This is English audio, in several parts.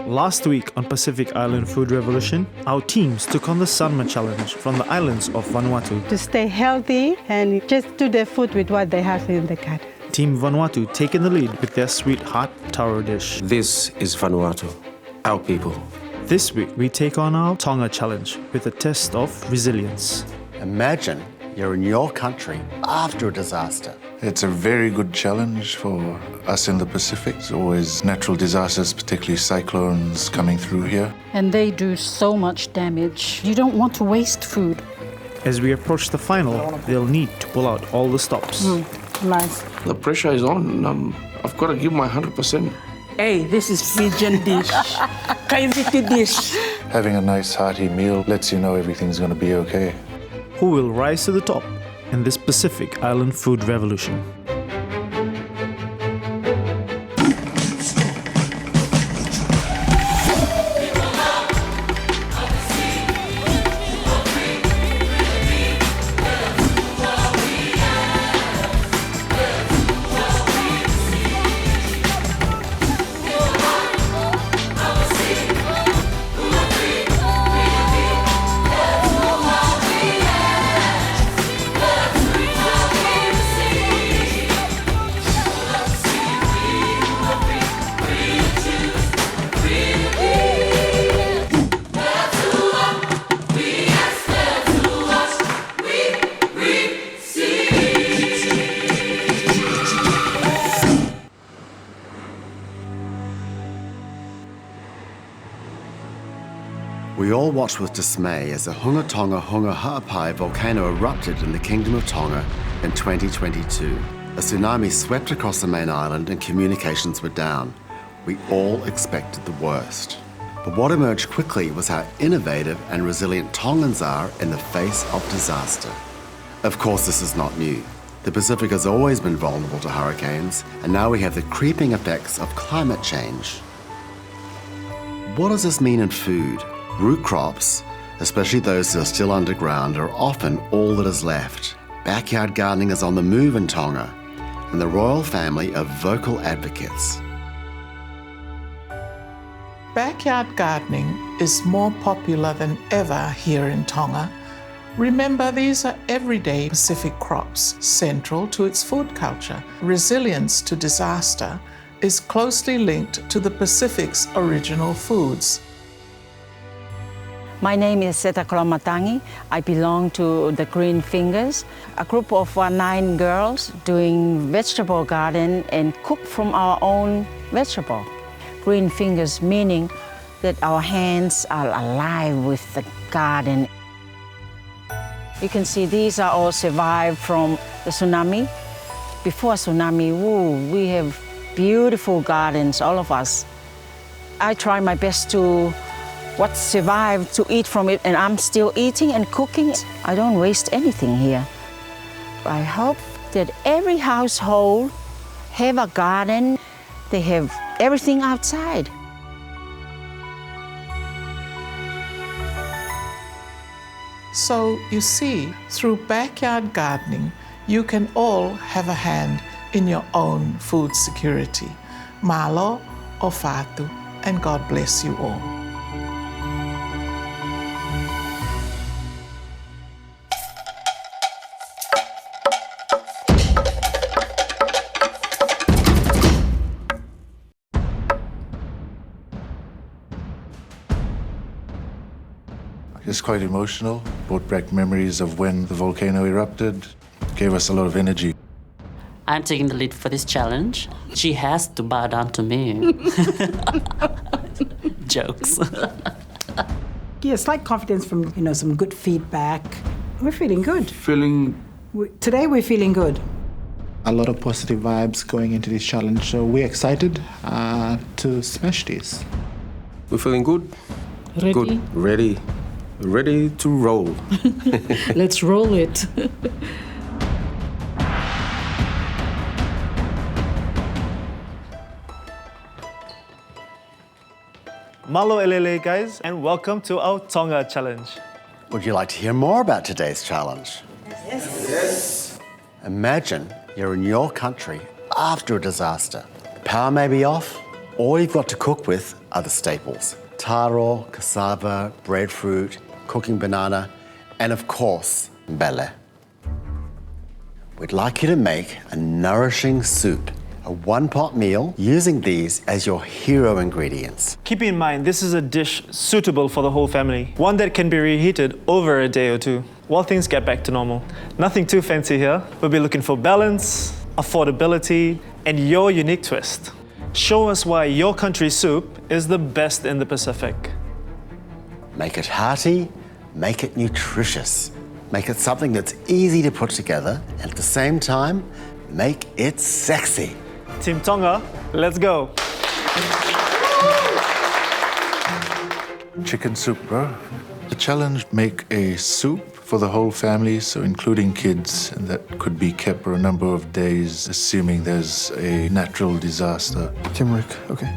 Last week on Pacific Island Food Revolution, our teams took on the Sanma Challenge from the islands of Vanuatu. To stay healthy and just do their food with what they have in the garden. Team Vanuatu taking the lead with their sweet heart taro dish. This is Vanuatu, our people. This week, we take on our Tonga Challenge with a test of resilience. Imagine you're in your country after a disaster. It's a very good challenge for us in the Pacific. There's always natural disasters, particularly cyclones coming through here. And they do so much damage. You don't want to waste food. As we approach the final, they'll need to pull out all the stops. Nice. The pressure is on. I've got to give my 100%. Hey, this is Fijian dish. Kaiviti dish. Having a nice hearty meal lets you know everything's going to be okay. Who will rise to the top in this Pacific Island food revolution? We all watched with dismay as the Hunga Tonga Hunga Ha'apai volcano erupted in the Kingdom of Tonga in 2022. A tsunami swept across the main island and communications were down. We all expected the worst. But what emerged quickly was how innovative and resilient Tongans are in the face of disaster. Of course, this is not new. The Pacific has always been vulnerable to hurricanes, and now we have the creeping effects of climate change. What does this mean in food? Root crops, especially those that are still underground, are often all that is left. Backyard gardening is on the move in Tonga, and the royal family are vocal advocates. Backyard gardening is more popular than ever here in Tonga. Remember, these are everyday Pacific crops, central to its food culture. Resilience to disaster is closely linked to the Pacific's original foods. My name is Seta Kolomatangi. I belong to the Green Fingers, a group of 9 girls doing vegetable garden and cook from our own vegetable. Green Fingers meaning that our hands are alive with the garden. You can see these are all survived from the tsunami. Before tsunami, we have beautiful gardens, all of us. I try my best to what survived to eat from it, and I'm still eating and cooking. I don't waste anything here. I hope that every household have a garden. They have everything outside. So you see, through backyard gardening, you can all have a hand in your own food security. Malo o fatu, and God bless you all. It's quite emotional. Brought back memories of when the volcano erupted. Gave us a lot of energy. I'm taking the lead for this challenge. She has to bow down to me. Jokes. Yeah, slight confidence from, some good feedback. We're feeling good. Today we're feeling good. A lot of positive vibes going into this challenge, so we're excited to smash this. We're feeling good. Ready? Good. Ready to roll. Let's roll it. Malo elele, guys, and welcome to our Tonga Challenge. Would you like to hear more about today's challenge? Yes. Imagine you're in your country after a disaster. The power may be off, all you've got to cook with are the staples: taro, cassava, breadfruit, cooking banana, and of course, mbele. We'd like you to make a nourishing soup, a one-pot meal, using these as your hero ingredients. Keep in mind, this is a dish suitable for the whole family, one that can be reheated over a day or two while things get back to normal. Nothing too fancy here. We'll be looking for balance, affordability, and your unique twist. Show us why your country's soup is the best in the Pacific. Make it hearty, make it nutritious. Make it something that's easy to put together, and at the same time, make it sexy. Team Tonga, let's go. Chicken soup, bro. The challenge, make a soup for the whole family, so including kids, and that could be kept for a number of days, assuming there's a natural disaster. Teamwork, okay.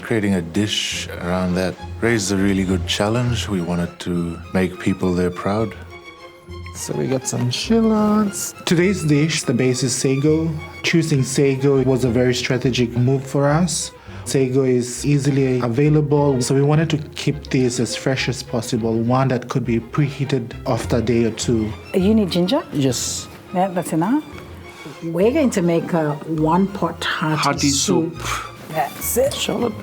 Creating a dish around that raised a really good challenge. We wanted to make people there proud. So we got some shallots. Today's dish, the base is sago. Choosing sago was a very strategic move for us. Sago is easily available, so we wanted to keep this as fresh as possible, one that could be preheated after a day or two. You need ginger? Yes. Yeah, that's enough. We're going to make a one-pot hearty soup. That's it. Shallot.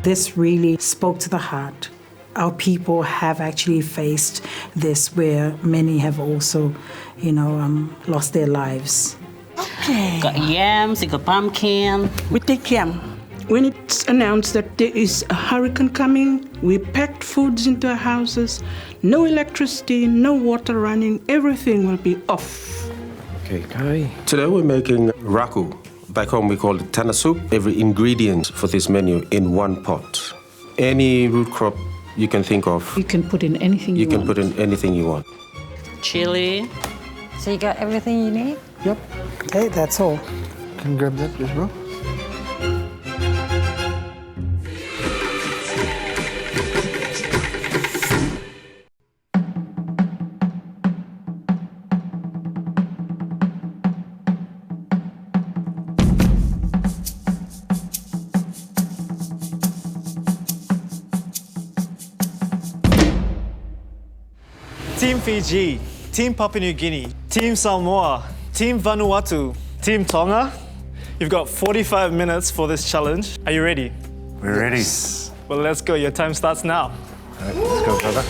This really spoke to the heart. Our people have actually faced this, where many have also, lost their lives. Okay. Got yams, you got pumpkin. We take yam. When it's announced that there is a hurricane coming, we packed foods into our houses. No electricity, no water running, everything will be off. Okay, Kai. Today we're making raku. Back home we call it tana soup. Every ingredient for this menu in one pot. Any root crop you can think of. You can put in anything you want. You can put in anything you want. Chili. So you got everything you need? Yep. Okay, that's all. Can you grab that, please, bro? Team Fiji, Team Papua New Guinea, Team Samoa, Team Vanuatu, Team Tonga. You've got 45 minutes for this challenge. Are you ready? We're ready. Well, let's go. Your time starts now. All right, let's go, brother.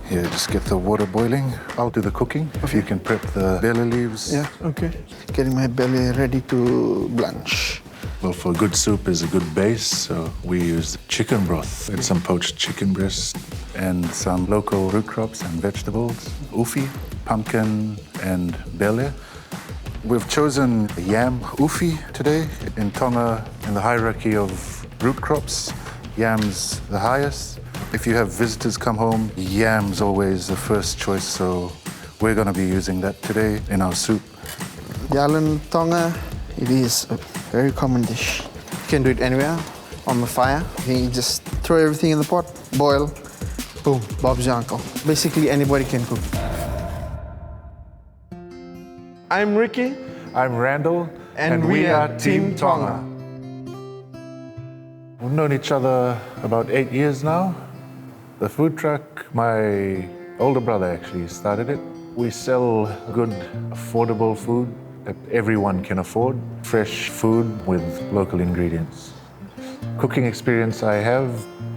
Here, just get the water boiling. I'll do the cooking. If you can prep the belly leaves. Yeah, okay. Getting my belly ready to blanch. Well, for a good soup is a good base, so we use chicken broth and some poached chicken breast and some local root crops and vegetables, ufi, pumpkin, and bele. We've chosen yam ufi today. In Tonga, in the hierarchy of root crops, yam's the highest. If you have visitors come home, yam's always the first choice, so we're going to be using that today in our soup. Yalan Tonga, it is a very common dish. You can do it anywhere, on the fire. You can just throw everything in the pot, boil, boom, Bob's your uncle. Basically, anybody can cook. I'm Ricky. I'm Randall. And we are Team Tonga. We've known each other about 8 years now. The food truck, my older brother actually started it. We sell good, affordable food that everyone can afford. Fresh food with local ingredients. Cooking experience I have,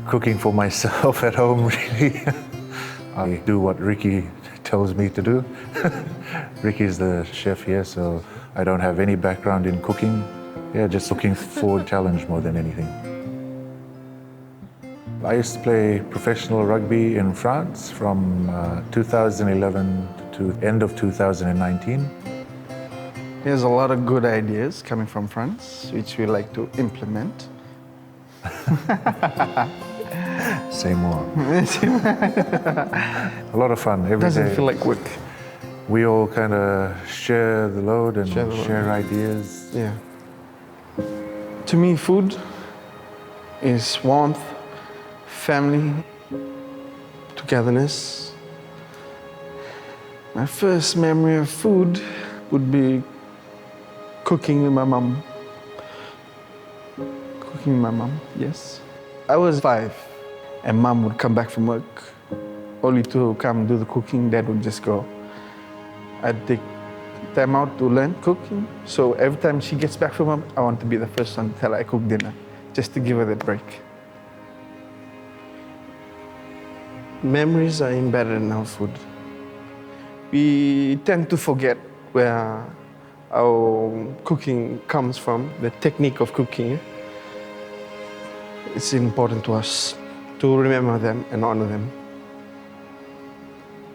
cooking for myself at home, really. I do what Ricky tells me to do. Ricky's the chef here, so I don't have any background in cooking. Yeah, just looking for a challenge more than anything. I used to play professional rugby in France from 2011 to end of 2019. There's a lot of good ideas coming from France, which we like to implement. Say more. A lot of fun every day. Doesn't feel like work. We all kind of share the load and share ideas. Yeah. To me, food is warmth, family, togetherness. My first memory of food would be cooking with my mom. cooking with my mom, yes. I was 5 and mom would come back from work only to come do the cooking. Dad would just go. I'd take time out to learn cooking. So every time she gets back from work, I want to be the first one to tell her I cook dinner, just to give her that break. Memories are embedded in our food. We tend to forget where our cooking comes from, the technique of cooking. It's important to us to remember them and honor them.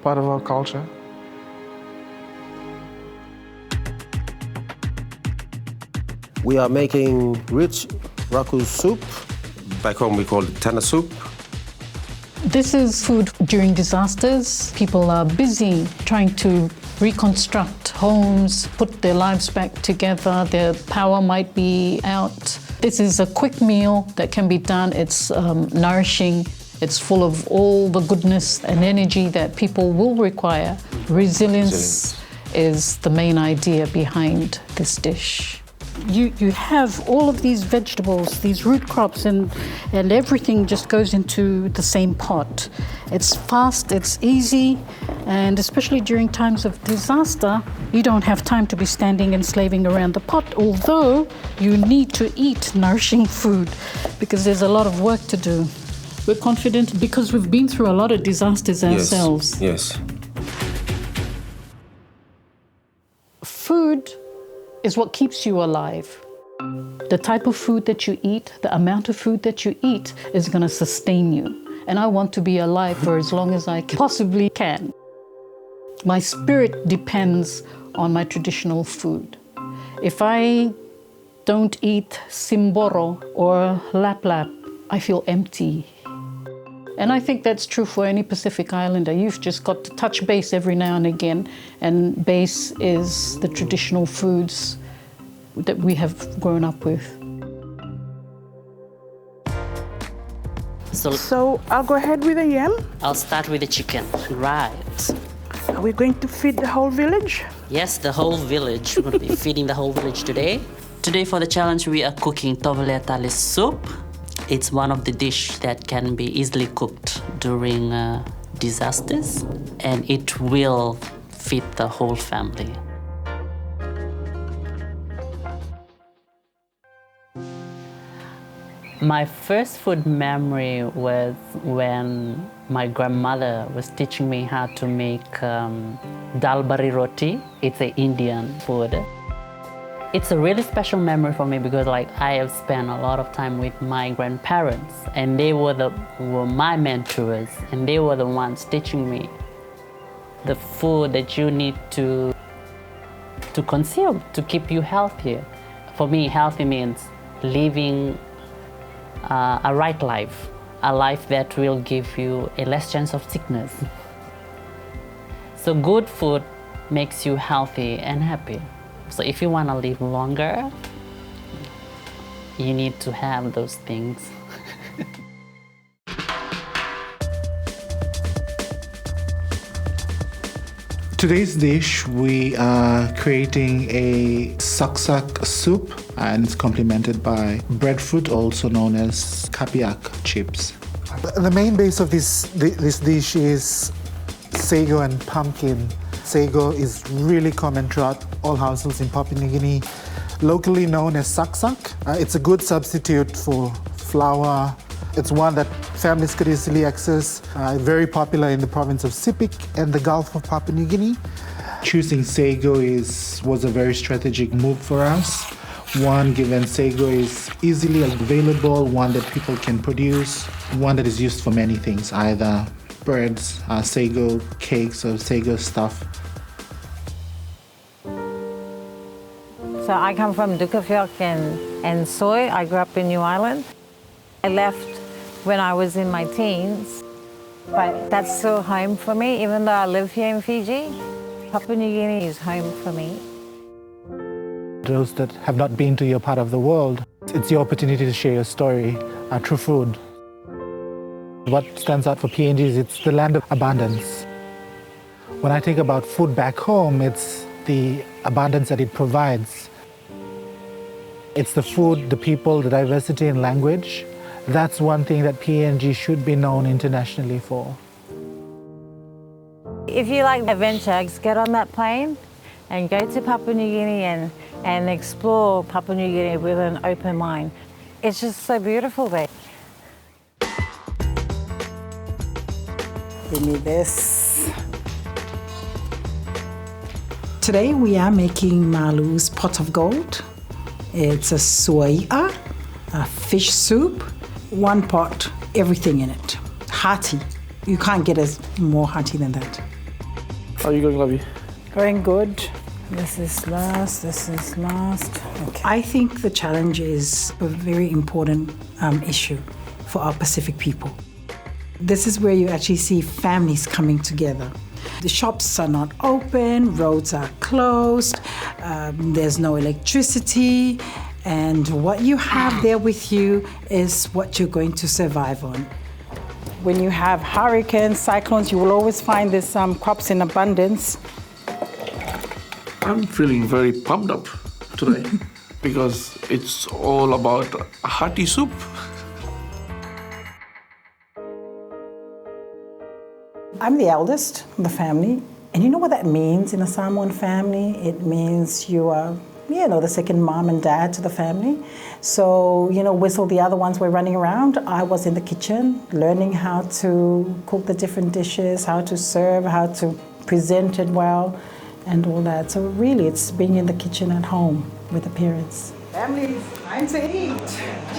Part of our culture. We are making rich raku soup. Back home we call it tana soup. This is food during disasters. People are busy trying to reconstruct homes, put their lives back together. Their power might be out. This is a quick meal that can be done. It's nourishing. It's full of all the goodness and energy that people will require. Resilience is the main idea behind this dish. You have all of these vegetables, these root crops, and everything just goes into the same pot. It's fast, it's easy, and especially during times of disaster, you don't have time to be standing and slaving around the pot, although you need to eat nourishing food because there's a lot of work to do. We're confident because we've been through a lot of disasters ourselves. Yes. Food is what keeps you alive. The type of food that you eat, the amount of food that you eat is going to sustain you. And I want to be alive for as long as I possibly can. My spirit depends on my traditional food. If I don't eat simboro or lap-lap, I feel empty. And I think that's true for any Pacific Islander. You've just got to touch base every now and again, and base is the traditional foods that we have grown up with. So I'll go ahead with the yam. I'll start with the chicken. Right. Are we going to feed the whole village? Yes, the whole village. We're going to be feeding the whole village today. Today for the challenge, we are cooking toveletale soup. It's one of the dishes that can be easily cooked during disasters, and it will feed the whole family. My first food memory was when my grandmother was teaching me how to make dal bari roti. It's an Indian food. It's a really special memory for me because I have spent a lot of time with my grandparents, and they were my mentors, and they were the ones teaching me the food that you need to consume to keep you healthy. For me, healthy means living a right life, a life that will give you a less chance of sickness. So good food makes you healthy and happy. So if you want to live longer, you need to have those things. Today's dish, we are creating a saksak soup, and it's complemented by breadfruit, also known as kapiak chips. The main base of this dish is sago and pumpkin. Sago is really common throughout all households in Papua New Guinea, locally known as saksak. It's a good substitute for flour. It's one that families could easily access, very popular in the province of Sepik and the Gulf of Papua New Guinea. Choosing sago was a very strategic move for us. One, given sago is easily available, one that people can produce, one that is used for many things, either breads, sago cakes, or sago stuff. So I come from Dukafjok and Soy. I grew up in New Ireland. I left when I was in my teens, but that's still home for me, even though I live here in Fiji. Papua New Guinea is home for me. Those that have not been to your part of the world, it's your opportunity to share your story through food. What stands out for PNG is it's the land of abundance. When I think about food back home, it's the abundance that it provides. It's the food, the people, the diversity in language. That's one thing that PNG should be known internationally for. If you like adventure, just get on that plane and go to Papua New Guinea and explore Papua New Guinea with an open mind. It's just so beautiful there. Give me this. Today we are making Malu's pot of gold. It's a suaia, a fish soup, one pot, everything in it. Hearty. You can't get as more hearty than that. How are you going, Lovey? Going good. This is last, this is last. Okay. I think the challenge is a very important issue for our Pacific people. This is where you actually see families coming together. The shops are not open, roads are closed, there's no electricity, and what you have there with you is what you're going to survive on. When you have hurricanes, cyclones, you will always find there's some crops in abundance. I'm feeling very pumped up today because it's all about a hearty soup. I'm the eldest of the family, and you know what that means in a Samoan family? It means you are, the second mom and dad to the family. So, whistle the other ones were running around. I was in the kitchen, learning how to cook the different dishes, how to serve, how to present it well, and all that. So really, it's being in the kitchen at home with the parents. Families, time to eat.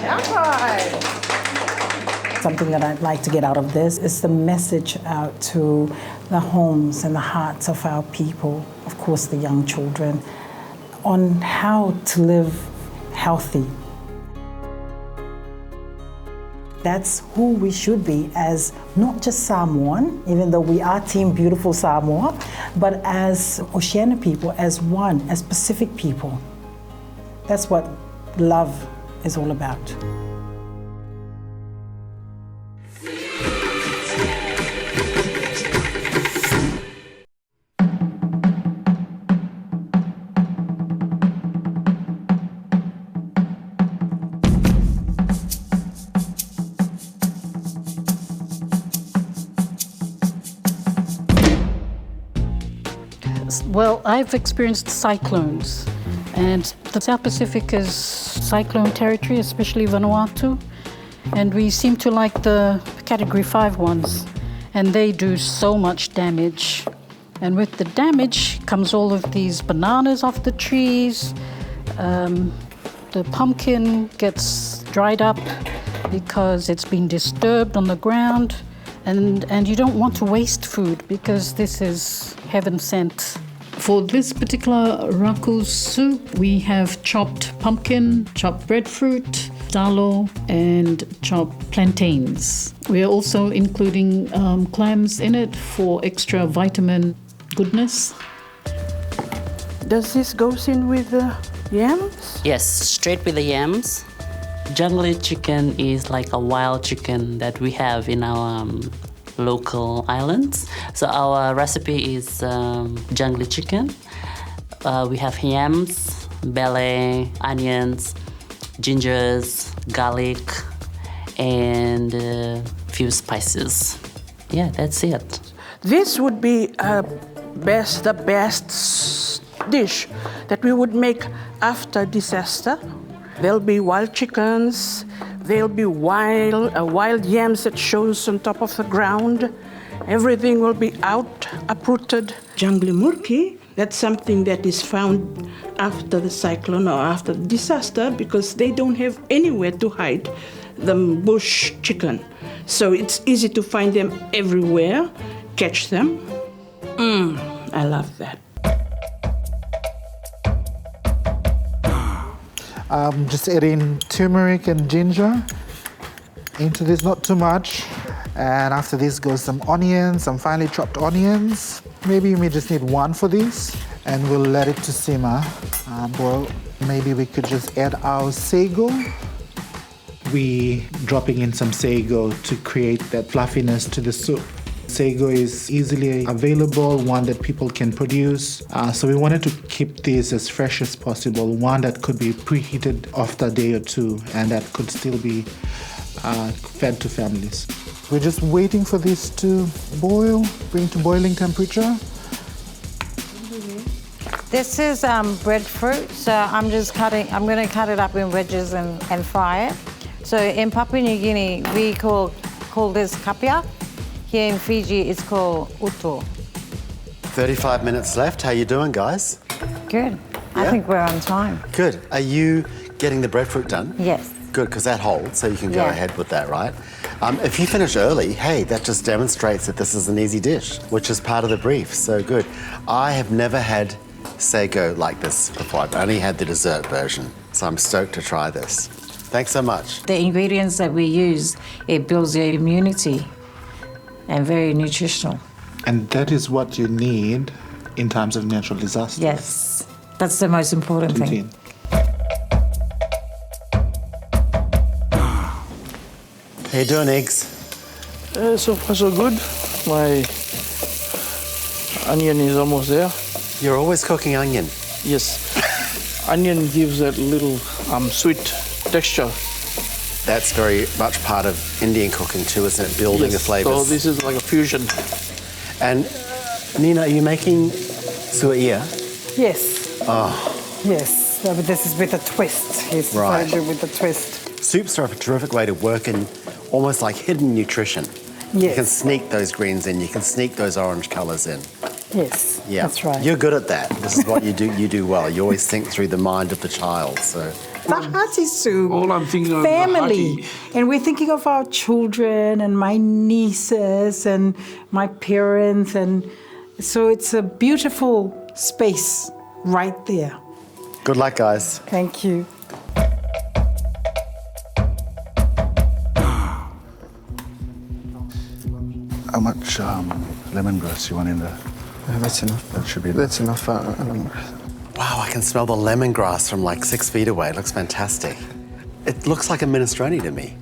Chow time. Something that I'd like to get out of this is the message out to the homes and the hearts of our people, of course the young children, on how to live healthy. That's who we should be as not just Samoan, even though we are Team Beautiful Samoa, but as Oceania people, as one, as Pacific people. That's what love is all about. Well, I've experienced cyclones, and the South Pacific is cyclone territory, especially Vanuatu, and we seem to like the Category 5 ones, and they do so much damage. And with the damage comes all of these bananas off the trees, the pumpkin gets dried up because it's been disturbed on the ground, and you don't want to waste food because this is heaven sent. For this particular raku soup, we have chopped pumpkin, chopped breadfruit, dalo, and chopped plantains. We are also including clams in it for extra vitamin goodness. Does this go in with the yams? Yes, straight with the yams. Jungle chicken is like a wild chicken that we have in our local islands. So our recipe is jungle chicken. We have yams, belly, onions, gingers, garlic, and a few spices. Yeah, that's it. This would be the best dish that we would make after disaster. There'll be wild chickens, there'll be wild yams that shows on top of the ground. Everything will be out, uprooted. Jungli murki, that's something that is found after the cyclone or after the disaster because they don't have anywhere to hide the bush chicken. So it's easy to find them everywhere, catch them. I love that. Just adding turmeric and ginger into this, not too much. And after this goes some onions, some finely chopped onions. Maybe you may just need one for this. And we'll let it to simmer. Boil. Maybe we could just add our sago. We dropping in some sago to create that fluffiness to the soup. Sago is easily available, one that people can produce. So we wanted to keep this as fresh as possible, one that could be preheated after a day or two and that could still be fed to families. We're just waiting for this to boil, bring to boiling temperature. This is breadfruit, so I'm going to cut it up in wedges and fry it. So in Papua New Guinea, we call this kapia. Here in Fiji, it's called uto. 35 minutes left. How you doing, guys? Good. I think we're on time. Good. Are you getting the breadfruit done? Yes. Good, because that holds, so you can go Yeah. ahead with that, right? If you finish early, hey, that just demonstrates that this is an easy dish, which is part of the brief, so good. I have never had sago like this before. I've only had the dessert version, so I'm stoked to try this. Thanks so much. The ingredients that we use, it builds your immunity and very nutritional. And that is what you need in times of natural disasters. Yes, that's the most important thing. How you doing, Eggs? So far so good. My onion is almost there. You're always cooking onion? Yes. Onion gives that little sweet texture. That's very much part of Indian cooking too, isn't it? Building the flavors. So this is like a fusion. And Nina, are you making suia? Yes. Oh. Yes, but this is with a twist. It's Right. very good with a twist. Soups are a terrific way to work in almost like hidden nutrition. Yes. You can sneak those greens in, you can sneak those orange colours in. Yes, Yeah. that's right. You're good at that. This is what you do well. You always think through the mind of the child, so. Tahati soup. All I'm thinking of family. And we're thinking of our children and my nieces and my parents. And so it's a beautiful space right there. Good luck, guys. Thank you. How much lemongrass you want in there? That's enough. That should be That's enough lemongrass. Wow, I can smell the lemongrass from like 6 feet away. It looks fantastic. It looks like a minestrone to me.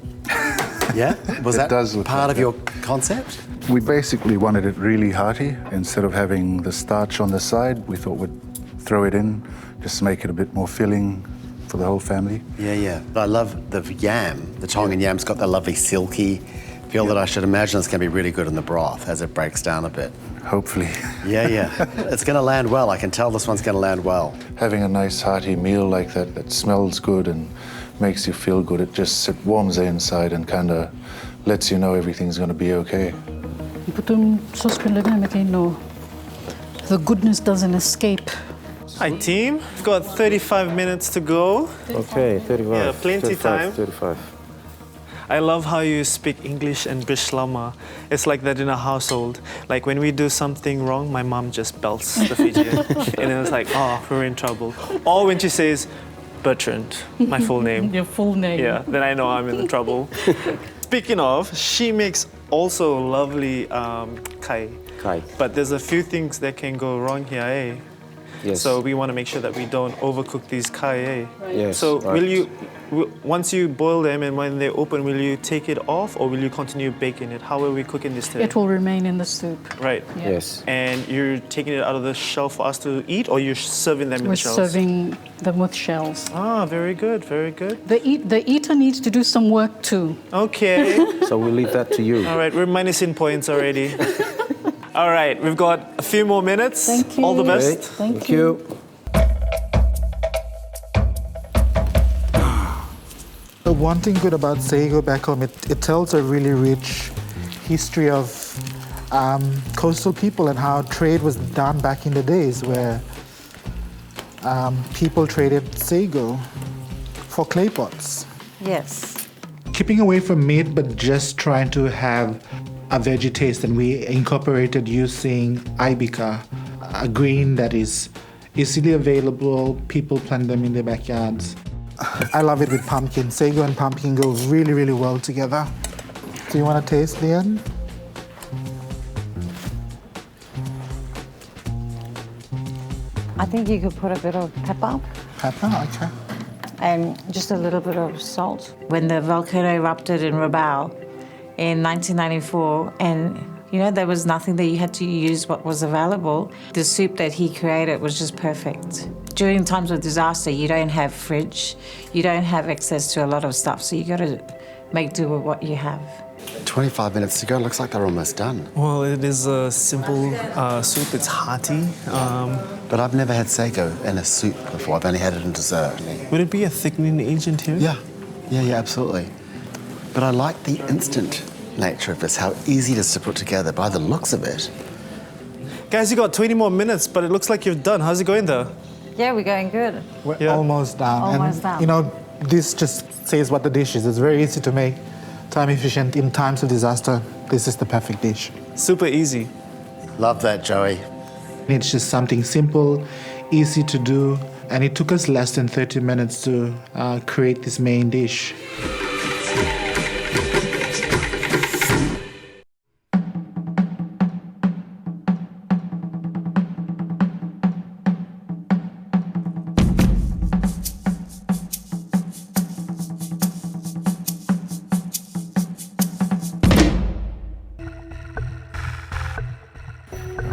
Yeah? Was that does look part like of your concept? We basically wanted it really hearty. Instead of having the starch on the side, we thought we'd throw it in, just make it a bit more filling for the whole family. Yeah. But I love the yam. The Tongan yam's got that lovely silky feel that I should imagine it's going to be really good in the broth as it breaks down a bit. Hopefully. Yeah. It's going to land well. I can tell this one's going to land well. Having a nice hearty meal like that, that smells good and makes you feel good, it warms the inside and kind of lets you know everything's going to be okay. The goodness doesn't escape. Hi team, we've got 35 minutes to go. Okay, 35. Yeah, plenty 35, time. 35. I love how you speak English and Bishlama. It's like that in a household. Like when we do something wrong, my mom just belts the Fijian. And it's like, oh, we're in trouble. Or when she says, Bertrand, my full name. Your full name. Yeah, then I know I'm in trouble. Speaking of, she makes also lovely kai. But there's a few things that can go wrong here, eh? Yes. So we want to make sure that we don't overcook these kai, eh? Yes, So right. once you boil them and when they open, will you take it off or will you continue baking it? How are we cooking this today? It will remain in the soup. Right. Yeah. Yes. And you're taking it out of the shell for us to eat or you're serving them in We're the shells? serving them with shells. Ah, very good, very good. The eater needs to do some work too. Okay. So we'll leave that to you. All right, we're minusing points already. All right, we've got a few more minutes. Thank you. All the best. Okay, Thank you. The one thing good about Sago back home, it tells a really rich history of coastal people and how trade was done back in the days where people traded sago for clay pots. Yes. Keeping away from meat, but just trying to have a veggie taste, and we incorporated using ibica, a green that is easily available. People plant them in their backyards. I love it with pumpkin. Sago and pumpkin go really, really well together. Do you want to taste, Leanne? I think you could put a bit of pepper Pepper, okay. and just a little bit of salt. When the volcano erupted in Rabaul in 1994 and You know, there was nothing that you had to use what was available. The soup that he created was just perfect. During times of disaster, you don't have fridge, you don't have access to a lot of stuff, so you got to make do with what you have. 25 minutes to go. Looks like they're almost done. Well, it is a simple soup. It's hearty. But I've never had sago in a soup before. I've only had it in dessert. Would it be a thickening agent here? Yeah, absolutely. But I like the instant nature of this, how easy it is to put together by the looks of it. Guys, you got 20 more minutes, but it looks like you're done. How's it going though? Yeah, we're going good. We're almost done. Almost done. You know, this just says what the dish is. It's very easy to make, time efficient. In times of disaster, this is the perfect dish. Super easy. Love that, Joey. It's just something simple, easy to do, and it took us less than 30 minutes to create this main dish.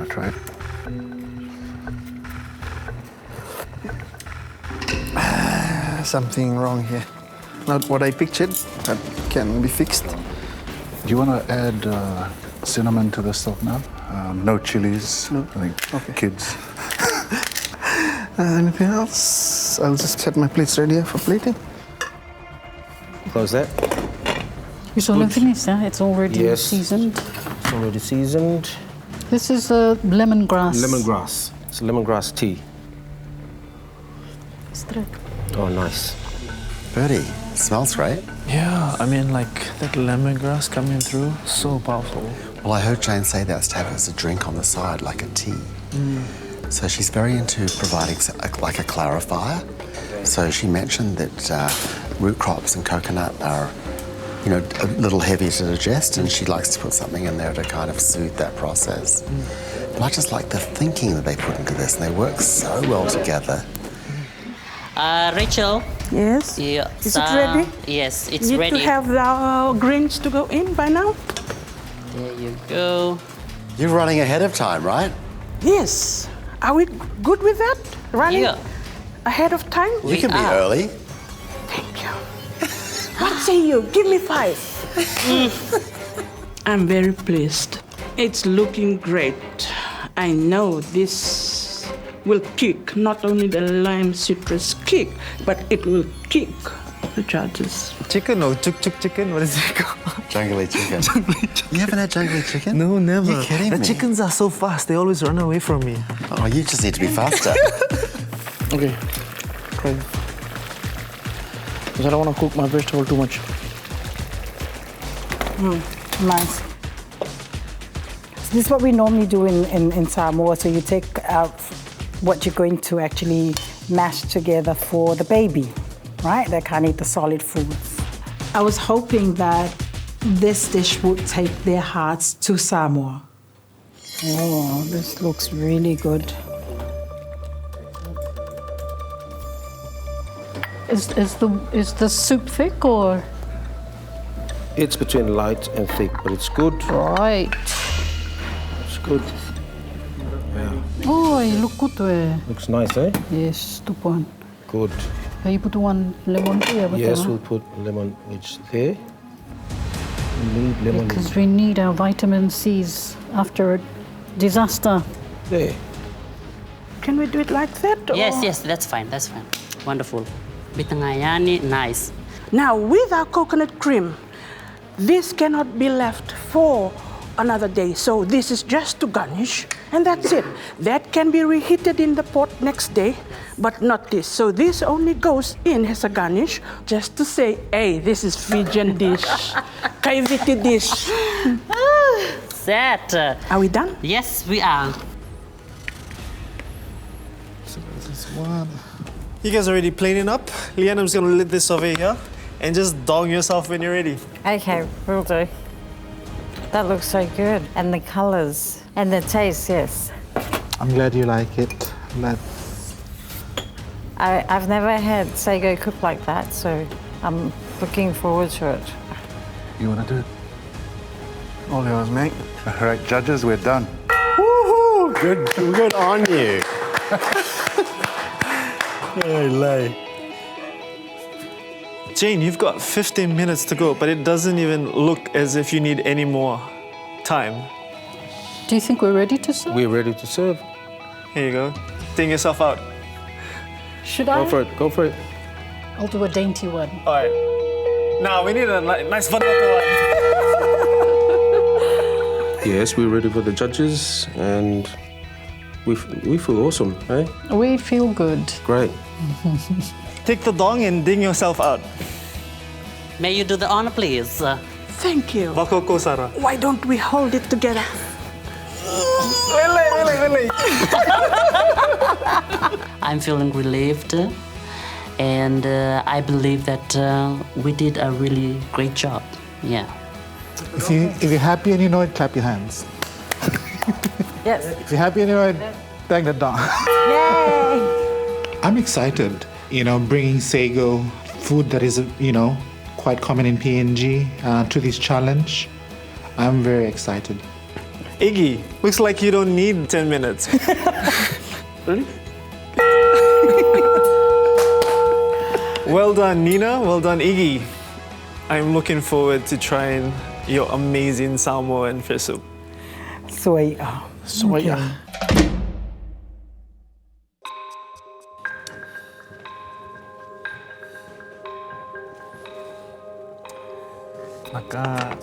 Try it. Something wrong here. Not what I pictured, but can be fixed. Do you want to add cinnamon to the stuff now? No chilies. No. I think kids. Anything else? I'll just set my plates ready for plating. Close that. It's all finished, huh? It's already seasoned. It's already seasoned. This is lemongrass. Lemongrass. It's lemongrass tea. Oh, nice. Birdie, smells great. Yeah, I mean, like that lemongrass coming through, so powerful. Well, I heard Jane say that's to have as a drink on the side, like a tea. So she's very into providing like a clarifier. So she mentioned that root crops and coconut are, you know, a little heavy to digest, and she likes to put something in there to kind of soothe that process. And I just like the thinking that they put into this, and they work so well together. Rachel. Yes? Yeah. Is it ready? Yes, it's Need ready. to have the greens to go in by now? There you go. You're running ahead of time, right? Yes. Are we good with that? Running ahead of time? You can be early. Thank you. What say you? Give me 5. I'm very pleased. It's looking great. I know this will kick, not only the lime citrus kick, but it will kick the judges. Chicken or tuk-tuk chicken? What is it called? Jungly chicken. You haven't had jungly chicken? No, never. You're kidding The me. chickens are so fast, they always run away from me. Oh, you just need to be faster. Okay. Try it. Because I don't want to cook my vegetable too much. Nice. This is what we normally do in Samoa. So you take out what you're going to actually mash together for the baby, right? They can't eat the solid foods. I was hoping that this dish would take their hearts to Samoa. Oh, this looks really good. Is the soup thick or? It's between light and thick, but it's good. Right. It's good. Yeah. Oh, it look good. Looks nice, eh? Yes, tupuan. Good. You put one lemon here. Yes, we'll put lemon which there. We need lemon. Because we need our vitamin C's after a disaster. There. Can we do it like that? Yes, yes, that's fine, that's fine. Wonderful. Bitangayani, nice. Now, with our coconut cream, this cannot be left for another day. So this is just to garnish, and that's it. That can be reheated in the pot next day, but not this. So this only goes in as a garnish, just to say, hey, this is Fijian dish, Kaiviti dish. Set. Are we done? Yes, we are. So this is one. You guys are already plating up. Leanne, I'm just gonna lid this over here and just dong yourself when you're ready. Okay, will do. That looks so good. And the colors and the taste, yes. I'm glad you like it. I've never had sago cooked like that, so I'm looking forward to it. You want to do it? All yours, mate. All right, judges, we're done. Woohoo! Good on you. Jane, you've got 15 minutes to go, but it doesn't even look as if you need any more time. Do you think we're ready to serve? We're ready to serve. Here you go. Ding yourself out. Should I? Go for it, go for it. I'll do a dainty one. All right. Now we need a nice vanilla one. Yes, we're ready for the judges, and we feel awesome, eh? We feel good. Great. Take the dong and ding yourself out. May you do the honor, please? Thank you. Wako ko, Sarah. Why don't we hold it together? Really. I'm feeling relieved, and I believe that we did a really great job. Yeah. If you're happy and you know it, clap your hands. Yes. If you're happy and you know it, bang the dong. Yay! I'm excited, bringing Sago, food that is, quite common in PNG, to this challenge. I'm very excited. Iggy, looks like you don't need 10 minutes. Really? Well done, Nina. Well done, Iggy. I'm looking forward to trying your amazing salmon and fish soup. Soya. Soya. Maka.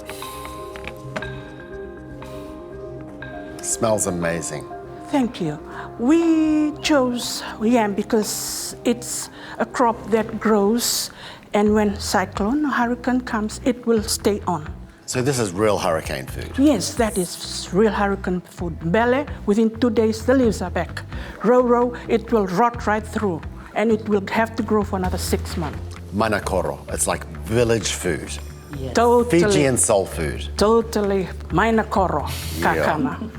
Smells amazing. Thank you. We chose yam because it's a crop that grows, and when cyclone or hurricane comes, it will stay on. So this is real hurricane food. Yes, that is real hurricane food. Bele, within 2 days, the leaves are back. Row, it will rot right through, and it will have to grow for another 6 months. Manakoro. It's like village food. Yes. Totally. Fijian soul food. Totally. Mainakoro. Yeah. Kakana.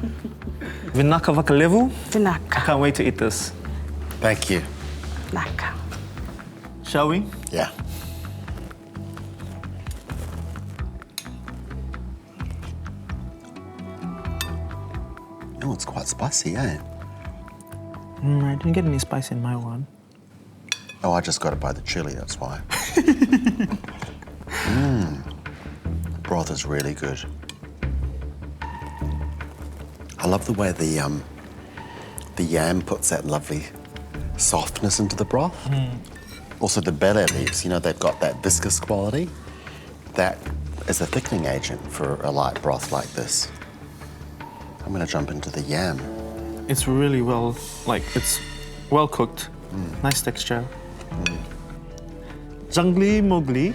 Vinaka vakalevu. Vinaka. I can't wait to eat this. Thank you. Naka. Shall we? Yeah. Oh, it's quite spicy, eh? I didn't get any spice in my one. Oh, I just got it by the chili, that's why. Broth is really good. I love the way the yam puts that lovely softness into the broth. Also the bele leaves, they've got that viscous quality. That is a thickening agent for a light broth like this. I'm gonna jump into the yam. It's really it's well cooked. Nice texture. Jungly mogli.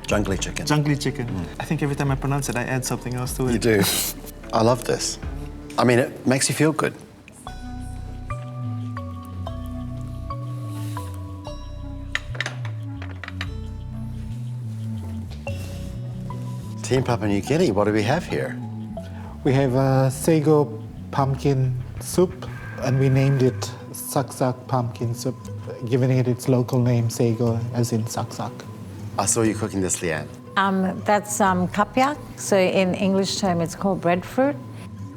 Jungly chicken. Jungly chicken. I think every time I pronounce it, I add something else to it. You do. I love this. I mean, it makes you feel good. Team Papua New Guinea, what do we have here? We have a sago pumpkin soup, and we named it saksak pumpkin soup, giving it its local name, sago, as in saksak. I saw you cooking this, Leanne. That's kapyak. So in English term, it's called breadfruit.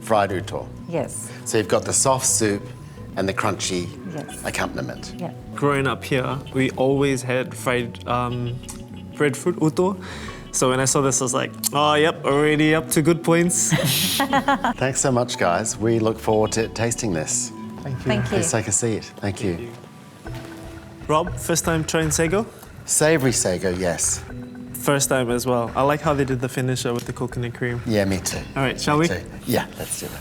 Fried uto. Yes. So you've got the soft soup and the crunchy Yes. accompaniment. Yeah. Growing up here, we always had fried breadfruit uto. So when I saw this, I was like, oh, yep, already up to good points. Thanks so much, guys. We look forward to tasting this. Thank you. Thank you. Please take a seat. Thank you. Rob, first time trying sago? Savoury sago, yes. First time as well. I like how they did the finisher with the coconut cream. Yeah, me too. All right, shall we? Too. Yeah, let's do it.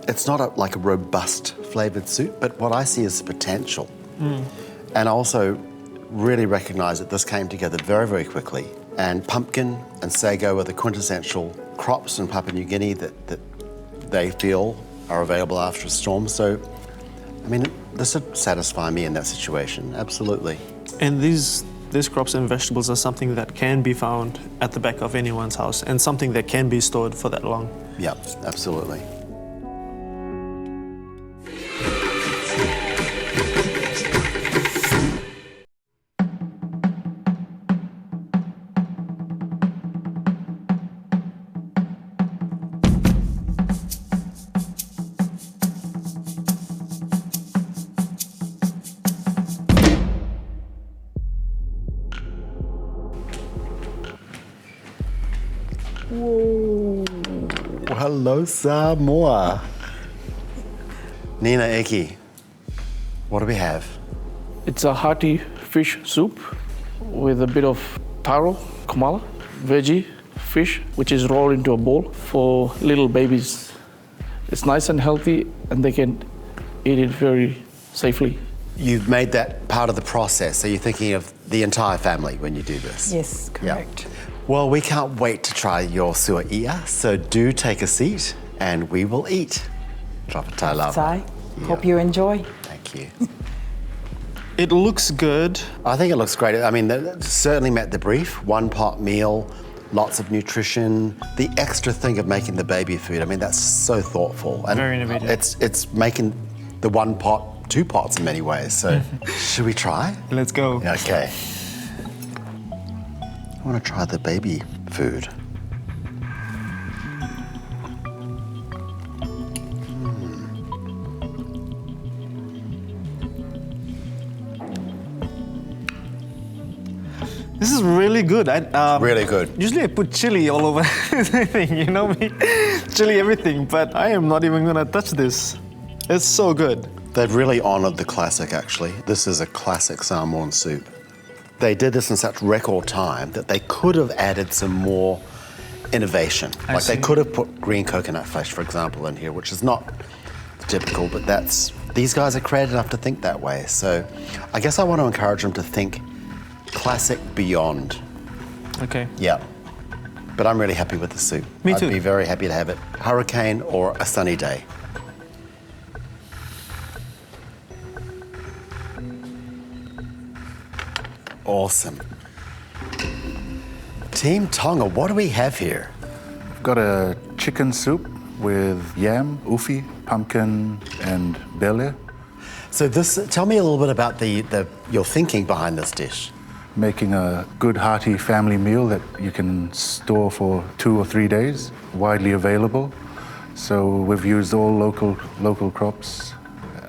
It's not like a robust flavoured soup, but what I see is potential. And I also really recognise that this came together very, very quickly. And pumpkin and sago are the quintessential crops in Papua New Guinea that they feel are available after a storm. So, I mean, this would satisfy me in that situation, absolutely. And these These crops and vegetables are something that can be found at the back of anyone's house and something that can be stored for that long. Yeah, absolutely. Whoa. Hello, Samoa. Nina, Eki, what do we have? It's a hearty fish soup with a bit of taro, kamala, veggie, fish, which is rolled into a bowl for little babies. It's nice and healthy, and they can eat it very safely. You've made that part of the process, so you're thinking of the entire family when you do this? Yes, correct. Yeah. Well, we can't wait to try your sua ia, so do take a seat and we will eat. Trapatai lava. Sai, hope you enjoy. Thank you. It looks good. I think it looks great. I mean, that certainly met the brief. One pot meal, lots of nutrition. The extra thing of making the baby food, I mean, that's so thoughtful. And very innovative. It's making the one pot, two pots in many ways. So should we try? Let's go. Okay. I want to try the baby food. This is really good. Really good. Usually I put chili all over everything, you know me? Chili everything, but I am not even gonna touch this. It's so good. They've really honoured the classic, actually. This is a classic Samoan soup. They did this in such record time that they could have added some more innovation. I They see. could have put green coconut flesh, for example, in here, which is not typical, but these guys are creative enough to think that way. So I guess I want to encourage them to think classic beyond. Okay. Yeah. But I'm really happy with the soup. Me too. I'd be very happy to have it hurricane or a sunny day. Awesome. Team Tonga, what do we have here? We've got a chicken soup with yam, ufi, pumpkin, and bele. So tell me a little bit about your thinking behind this dish. Making a good hearty family meal that you can store for 2 or 3 days, widely available. So we've used all local crops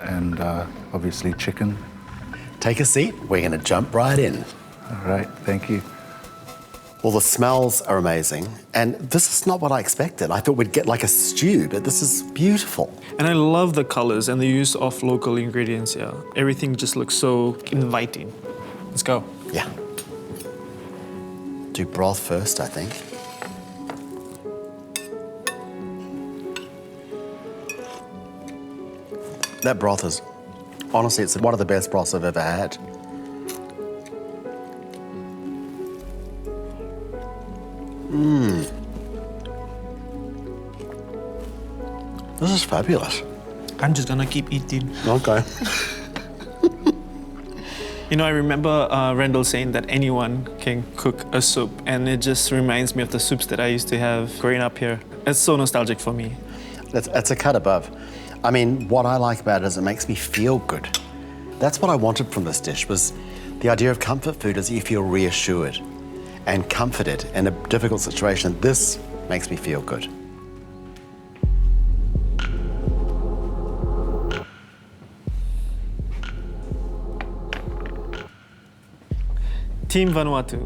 and obviously chicken. Take a seat, we're gonna jump right in. All right, thank you. Well, the smells are amazing, and this is not what I expected. I thought we'd get like a stew, but this is beautiful. And I love the colors and the use of local ingredients here. Everything just looks so inviting. Let's go. Yeah. Do broth first, I think. That broth is, honestly, it's one of the best broths I've ever had. This is fabulous. I'm just gonna keep eating. Okay. You know, I remember Randall saying that anyone can cook a soup, and it just reminds me of the soups that I used to have growing up here. It's so nostalgic for me. That's a cut above. I mean, what I like about it is it makes me feel good. That's what I wanted from this dish, was the idea of comfort food is you feel reassured and comforted in a difficult situation. This makes me feel good. Team Vanuatu,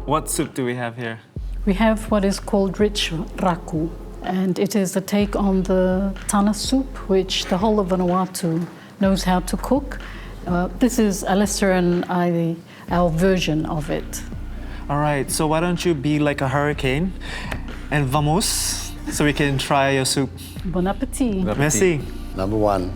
what soup do we have here? We have what is called rich raku, and it is a take on the tana soup, which the whole of Vanuatu knows how to cook. This is Alistair and I, our version of it. All right, so why don't you be like a hurricane and vamos, so we can try your soup. Bon appetit. Merci. Number one.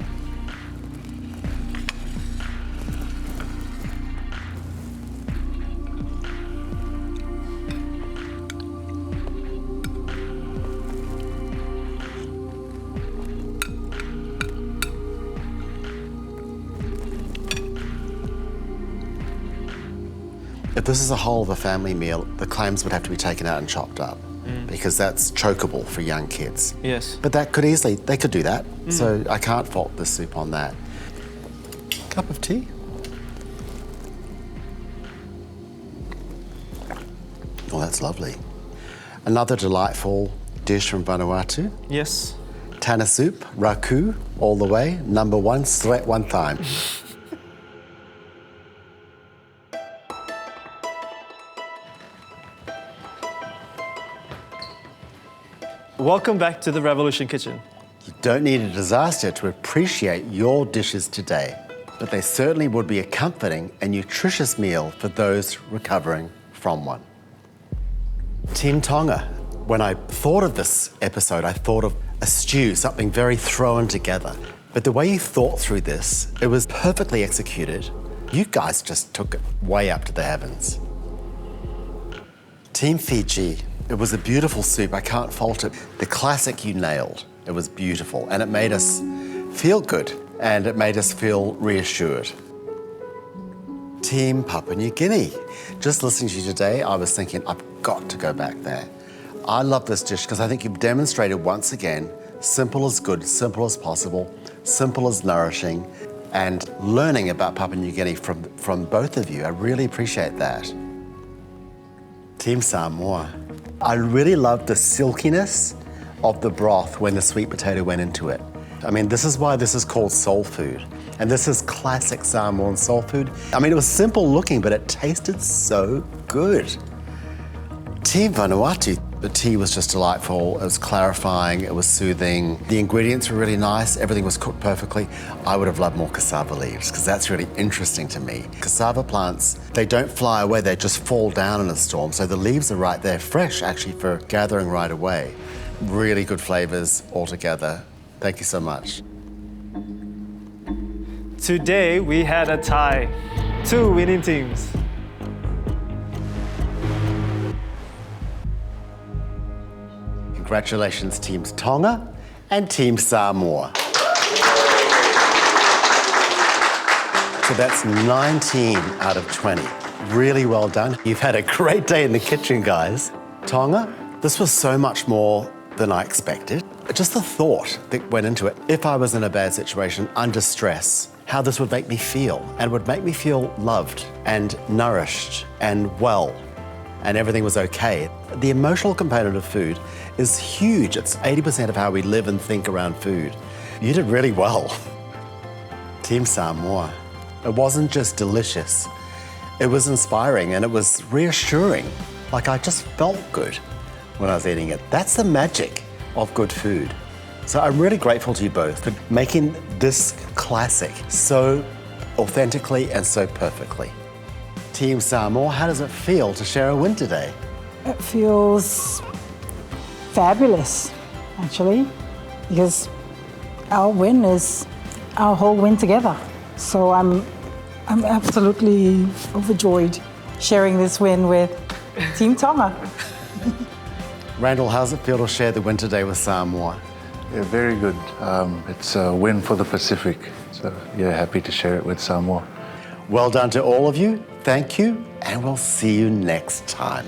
If this is a whole of a family meal, the clams would have to be taken out and chopped up because that's chokeable for young kids. Yes. But they could do that. So I can't fault the soup on that. Cup of tea? Oh, that's lovely. Another delightful dish from Vanuatu. Yes. Tana soup, raku, all the way. Number one, sweat one time. Welcome back to the Revolution Kitchen. You don't need a disaster to appreciate your dishes today, but they certainly would be a comforting and nutritious meal for those recovering from one. Team Tonga. When I thought of this episode, I thought of a stew, something very thrown together. But the way you thought through this, it was perfectly executed. You guys just took it way up to the heavens. Team Fiji. It was a beautiful soup, I can't fault it. The classic you nailed. It was beautiful and it made us feel good and it made us feel reassured. Team Papua New Guinea. Just listening to you today, I was thinking, I've got to go back there. I love this dish because I think you've demonstrated once again, simple is good, simple as possible, simple is nourishing, and learning about Papua New Guinea from both of you. I really appreciate that. Team Samoa. I really love the silkiness of the broth when the sweet potato went into it. I mean, this is why this is called soul food. And this is classic Samoan soul food. I mean, it was simple looking, but it tasted so good. Team Vanuatu, the tea was just delightful. It was clarifying, it was soothing. The ingredients were really nice, everything was cooked perfectly. I would have loved more cassava leaves, because that's really interesting to me. Cassava plants, they don't fly away, they just fall down in a storm. So the leaves are right there, fresh actually for gathering right away. Really good flavors altogether. Thank you so much. Today we had a tie. 2 winning teams. Congratulations, Teams Tonga and Team Samoa. So that's 19 out of 20. Really well done. You've had a great day in the kitchen, guys. Tonga, this was so much more than I expected. Just the thought that went into it. If I was in a bad situation, under stress, how this would make me feel, and would make me feel loved and nourished and well, and everything was okay. The emotional component of food is huge. It's 80% of how we live and think around food. You did really well. Team Samoa. It wasn't just delicious. It was inspiring and it was reassuring. Like I just felt good when I was eating it. That's the magic of good food. So I'm really grateful to you both for making this classic so authentically and so perfectly. Team Samoa, how does it feel to share a win today? It feels fabulous, actually, because our win is our whole win together. So I'm absolutely overjoyed sharing this win with Team Tonga. Randall, how does it feel to share the win today with Samoa? Yeah, very good. It's a win for the Pacific. So yeah, happy to share it with Samoa. Well done to all of you. Thank you, and we'll see you next time.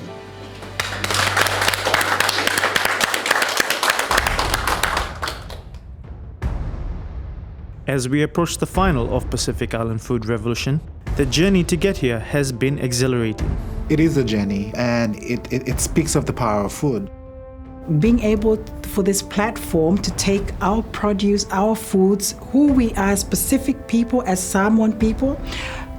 As we approach the final of Pacific Island Food Revolution, the journey to get here has been exhilarating. It is a journey, and it speaks of the power of food. Being able for this platform to take our produce, our foods, who we are as Pacific people, as Samoan people,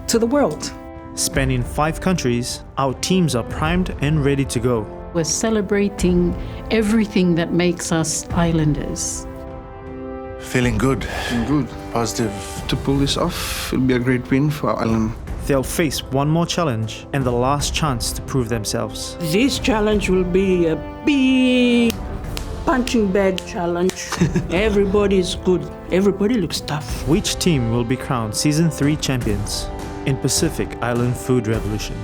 to the world. Spanning 5 countries, our teams are primed and ready to go. We're celebrating everything that makes us islanders. Feeling good. Good. Positive. To pull this off, it'll be a great win for our island. They'll face one more challenge and the last chance to prove themselves. This challenge will be a big punching bag challenge. Everybody's good. Everybody looks tough. Which team will be crowned Season 3 champions in Pacific Island Food Revolution?